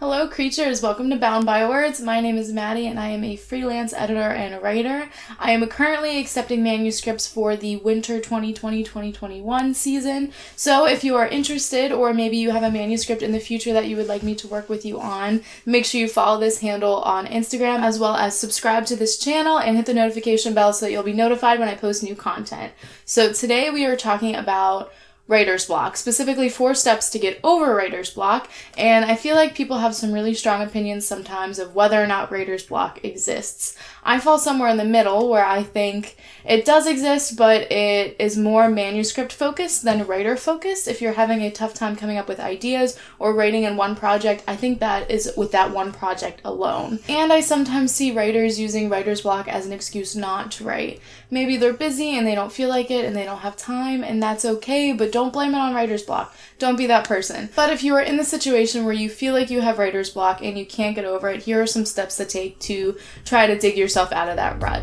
Hello creatures, welcome to Bound by Words. My name is Madii and I am a freelance editor and writer. I am currently accepting manuscripts for the winter 2020-2021 season. So if you are interested, or maybe you have a manuscript in the future that you would like me to work with you on, make sure you follow this handle on Instagram, as well as subscribe to this channel and hit the notification bell so that you'll be notified when I post new content. So today we are talking about writer's block, specifically 4 steps to get over writer's block, and I feel like people have some really strong opinions sometimes of whether or not writer's block exists. I fall somewhere in the middle where I think it does exist, but it is more manuscript focused than writer focused. If you're having a tough time coming up with ideas or writing in one project, I think that is with that one project alone. And I sometimes see writers using writer's block as an excuse not to write. Maybe they're busy and they don't feel like it and they don't have time, and that's okay, but don't blame it on writer's block. Don't be that person. But if you are in the situation where you feel like you have writer's block and you can't get over it, here are some steps to take to try to dig yourself out of that rut.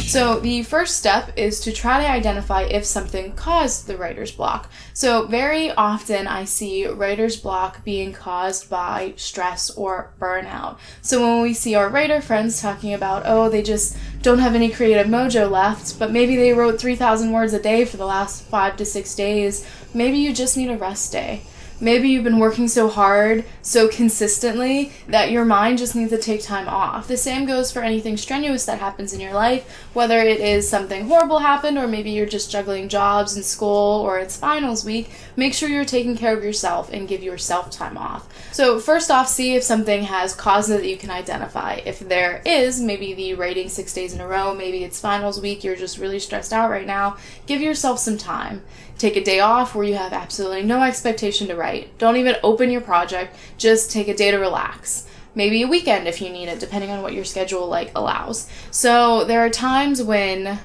So the first step is to try to identify if something caused the writer's block. So very often I see writer's block being caused by stress or burnout. So when we see our writer friends talking about, oh, they just don't have any creative mojo left, but maybe they wrote 3,000 words a day for the last 5 to 6 days, maybe you just need a rest day. Maybe you've been working so hard, so consistently, that your mind just needs to take time off. The same goes for anything strenuous that happens in your life, whether it is something horrible happened, or maybe you're just juggling jobs and school, or it's finals week. Make sure you're taking care of yourself and give yourself time off. So first off, see if something has causes that you can identify. If there is, maybe the writing 6 days in a row, maybe it's finals week, you're just really stressed out right now, give yourself some time. Take a day off where you have absolutely no expectation to write. Don't even open your project. Just take a day to relax. Maybe a weekend if you need it, depending on what your schedule allows. So there are times when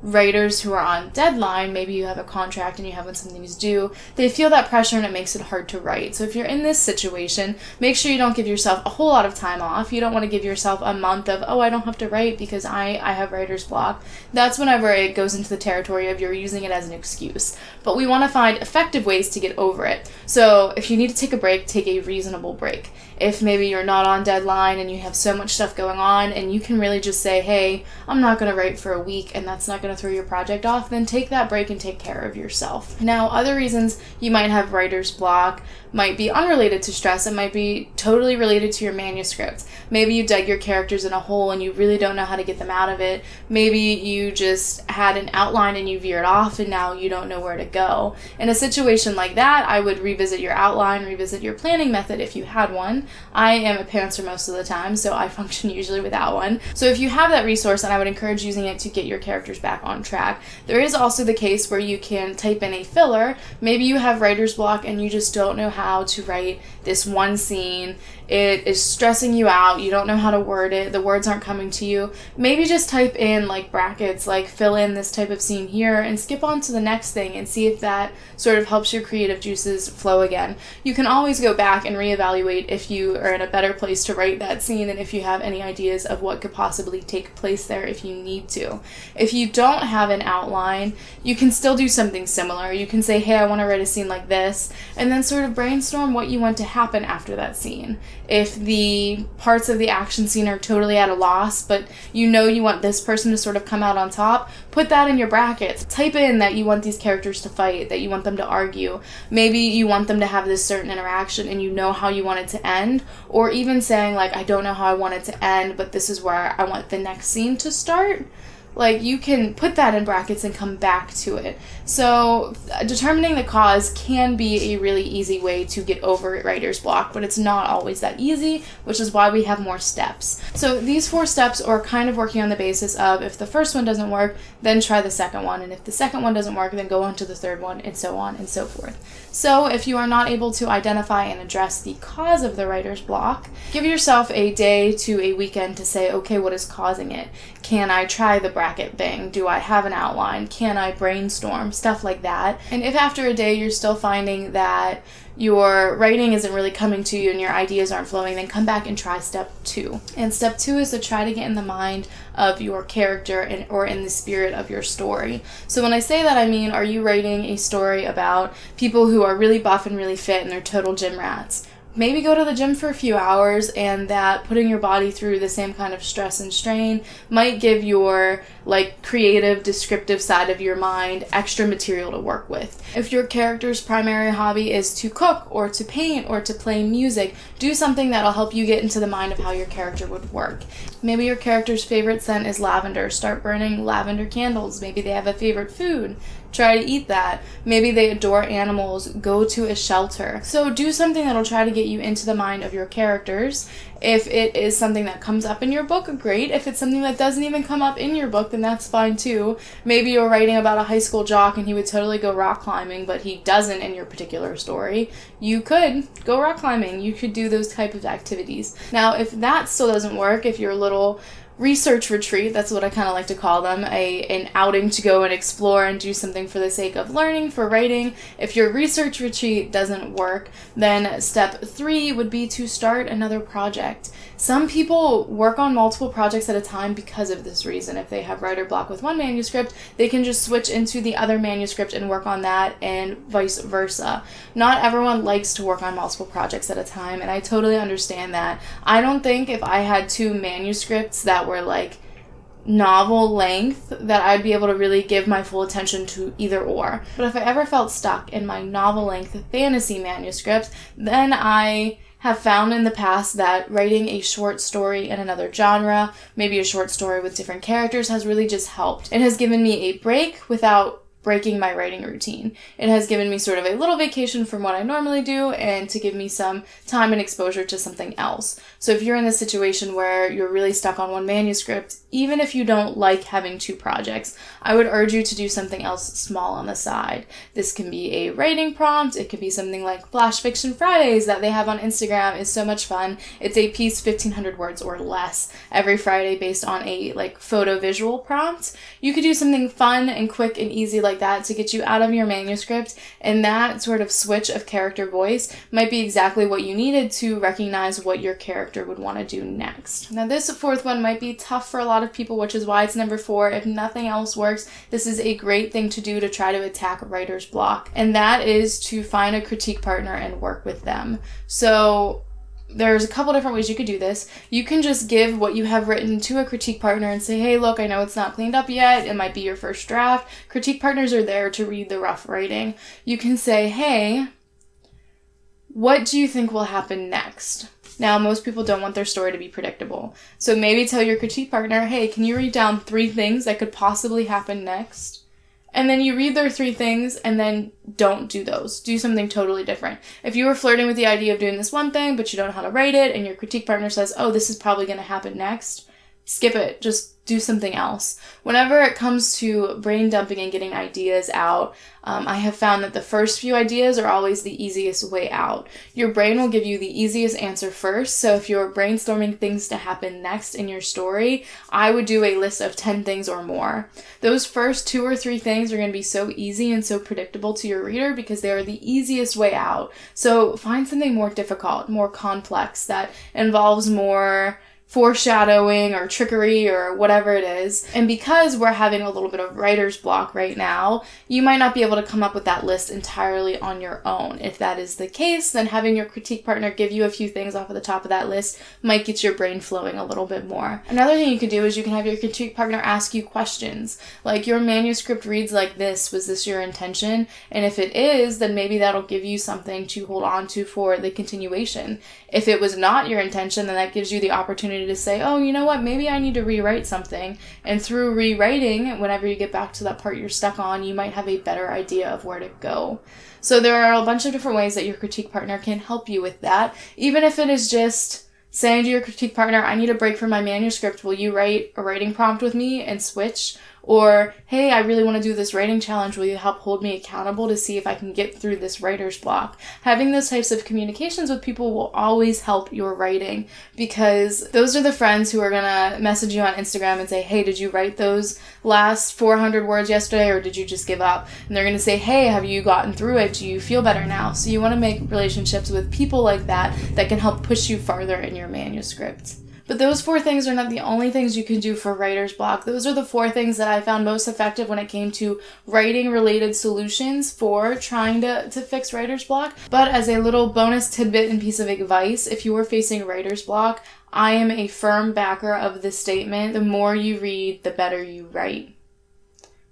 writers who are on deadline, maybe you have a contract and you have when something is due, they feel that pressure and it makes it hard to write. So if you're in this situation, make sure you don't give yourself a whole lot of time off. You don't want to give yourself a month of, oh, I don't have to write because I have writer's block. That's whenever it goes into the territory of you're using it as an excuse. But we want to find effective ways to get over it. So if you need to take a break, take a reasonable break. If maybe you're not on deadline and you have so much stuff going on and you can really just say, hey, I'm not going to write for a week and that's not going to throw your project off, then take that break and take care of yourself. Now, other reasons you might have writer's block might be unrelated to stress. It might be totally related to your manuscript. Maybe you dug your characters in a hole and you really don't know how to get them out of it. Maybe you just had an outline and you veered off and now you don't know where to go. In a situation like that, I would revisit your outline, revisit your planning method if you had one. I am a pantser most of the time, so I function usually without one. So if you have that resource, then I would encourage using it to get your characters back on track. There is also the case where you can type in a filler. Maybe you have writer's block and you just don't know how to write this one scene. It is stressing you out. You don't know how to word it. The words aren't coming to you. Maybe just type in brackets, fill in this type of scene here and skip on to the next thing and see if that sort of helps your creative juices flow again. You can always go back and reevaluate if you are in a better place to write that scene and if you have any ideas of what could possibly take place there if you need to. If you don't have an outline, you can still do something similar. You can say, hey, I want to write a scene like this, and then sort of brainstorm what you want to happen after that scene. If the parts of the action scene are totally at a loss, but you know you want this person to sort of come out on top, put that in your brackets. Type in that you want these characters to fight, that you want them to argue. Maybe you want them to have this certain interaction and you know how you want it to end, or even saying I don't know how I want it to end, but this is where I want the next scene to start. You can put that in brackets and come back to it. So determining the cause can be a really easy way to get over writer's block, but it's not always that easy, which is why we have more steps. So these 4 steps are kind of working on the basis of if the first one doesn't work, then try the second one. And if the second one doesn't work, then go on to the third one, and so on and so forth. So if you are not able to identify and address the cause of the writer's block, give yourself a day to a weekend to say, okay, what is causing it? Can I try the bracket thing? Do I have an outline? Can I brainstorm? Stuff like that. And if after a day you're still finding that your writing isn't really coming to you and your ideas aren't flowing, then come back and try step 2. And step 2 is to try to get in the mind of your character or in the spirit of your story. So when I say that, I mean, are you writing a story about people who are really buff and really fit and they're total gym rats? Maybe go to the gym for a few hours, and that putting your body through the same kind of stress and strain might give your creative, descriptive side of your mind extra material to work with. If your character's primary hobby is to cook or to paint or to play music, do something that'll help you get into the mind of how your character would work. Maybe your character's favorite scent is lavender. Start burning lavender candles. Maybe they have a favorite food. Try to eat that. Maybe they adore animals. Go to a shelter. So do something that'll try to get you into the mind of your characters. If it is something that comes up in your book, great. If it's something that doesn't even come up in your book, then that's fine too. Maybe you're writing about a high school jock and he would totally go rock climbing, but he doesn't in your particular story. You could go rock climbing. You could do those type of activities. Now, if that still doesn't work, if your little research retreat, that's what I kind of like to call them, an outing to go and explore and do something for the sake of learning, for writing. If your research retreat doesn't work, then step 3 would be to start another project. Some people work on multiple projects at a time because of this reason. If they have writer block with one manuscript, they can just switch into the other manuscript and work on that, and vice versa. Not everyone likes to work on multiple projects at a time, and I totally understand that. I don't think if I had 2 manuscripts that were novel length that I'd be able to really give my full attention to either or. But if I ever felt stuck in my novel length fantasy manuscript, then I have found in the past that writing a short story in another genre, maybe a short story with different characters, has really just helped. It has given me a break without breaking my writing routine. It has given me sort of a little vacation from what I normally do, and to give me some time and exposure to something else. So if you're in this situation where you're really stuck on one manuscript, even if you don't like having 2 projects, I would urge you to do something else small on the side. This can be a writing prompt. It could be something like Flash Fiction Fridays that they have on Instagram. Is so much fun. It's a piece 1,500 words or less every Friday based on a photo visual prompt. You could do something fun and quick and easy like that to get you out of your manuscript, and that sort of switch of character voice might be exactly what you needed to recognize what your character would want to do next. Now this 4th one might be tough for a lot of people, which is why it's number 4. If nothing else works, this is a great thing to do to try to attack writer's block, and that is to find a critique partner and work with them. So there's a couple different ways you could do this. You can just give what you have written to a critique partner and say, hey, look, I know it's not cleaned up yet. It might be your first draft. Critique partners are there to read the rough writing. You can say, hey, what do you think will happen next? Now, most people don't want their story to be predictable. So maybe tell your critique partner, hey, can you read down 3 things that could possibly happen next? And then you read their 3 things and then don't do those. Do something totally different. If you were flirting with the idea of doing this one thing, but you don't know how to write it, and your critique partner says, oh, this is probably going to happen next, skip it. Just do something else. Whenever it comes to brain dumping and getting ideas out, I have found that the first few ideas are always the easiest way out. Your brain will give you the easiest answer first, so if you're brainstorming things to happen next in your story, I would do a list of 10 things or more. Those first 2 or 3 things are going to be so easy and so predictable to your reader because they are the easiest way out. So find something more difficult, more complex, that involves more foreshadowing or trickery or whatever it is. And because we're having a little bit of writer's block right now, you might not be able to come up with that list entirely on your own. If that is the case, then having your critique partner give you a few things off of the top of that list might get your brain flowing a little bit more. Another thing you could do is you can have your critique partner ask you questions. Like, your manuscript reads like this. Was this your intention? And if it is, then maybe that'll give you something to hold on to for the continuation. If it was not your intention, then that gives you the opportunity to say, oh, you know what, maybe I need to rewrite something. And through rewriting, whenever you get back to that part you're stuck on, you might have a better idea of where to go. So there are a bunch of different ways that your critique partner can help you with that. Even if it is just saying to your critique partner, I need a break from my manuscript. Will you write a writing prompt with me and switch? Or, hey, I really want to do this writing challenge. Will you help hold me accountable to see if I can get through this writer's block? Having those types of communications with people will always help your writing, because those are the friends who are going to message you on Instagram and say, hey, did you write those last 400 words yesterday, or did you just give up? And they're going to say, hey, have you gotten through it? Do you feel better now? So you want to make relationships with people like that can help push you farther in your manuscript. But those 4 things are not the only things you can do for writer's block. Those are the 4 things that I found most effective when it came to writing-related solutions for trying to fix writer's block. But as a little bonus tidbit and piece of advice, if you are facing writer's block, I am a firm backer of this statement: the more you read, the better you write.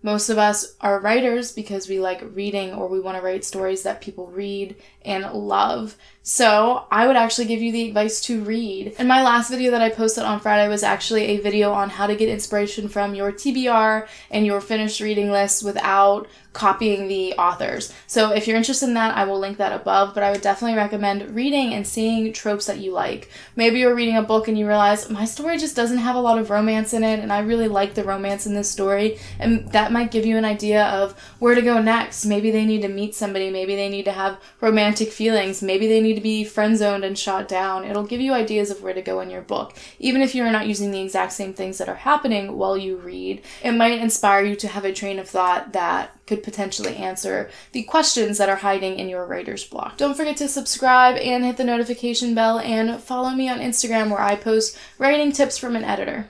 Most of us are writers because we like reading, or we want to write stories that people read and love. So I would actually give you the advice to read. And my last video that I posted on Friday was actually a video on how to get inspiration from your TBR and your finished reading list without copying the authors. So if you're interested in that, I will link that above, but I would definitely recommend reading and seeing tropes that you like. Maybe you're reading a book and you realize, my story just doesn't have a lot of romance in it, and I really like the romance in this story, and that might give you an idea of where to go next. Maybe they need to meet somebody, maybe they need to have romantic feelings, maybe they need to be friend-zoned and shot down. It'll give you ideas of where to go in your book. Even if you're not using the exact same things that are happening while you read, it might inspire you to have a train of thought that could potentially answer the questions that are hiding in your writer's block. Don't forget to subscribe and hit the notification bell, and follow me on Instagram, where I post writing tips from an editor.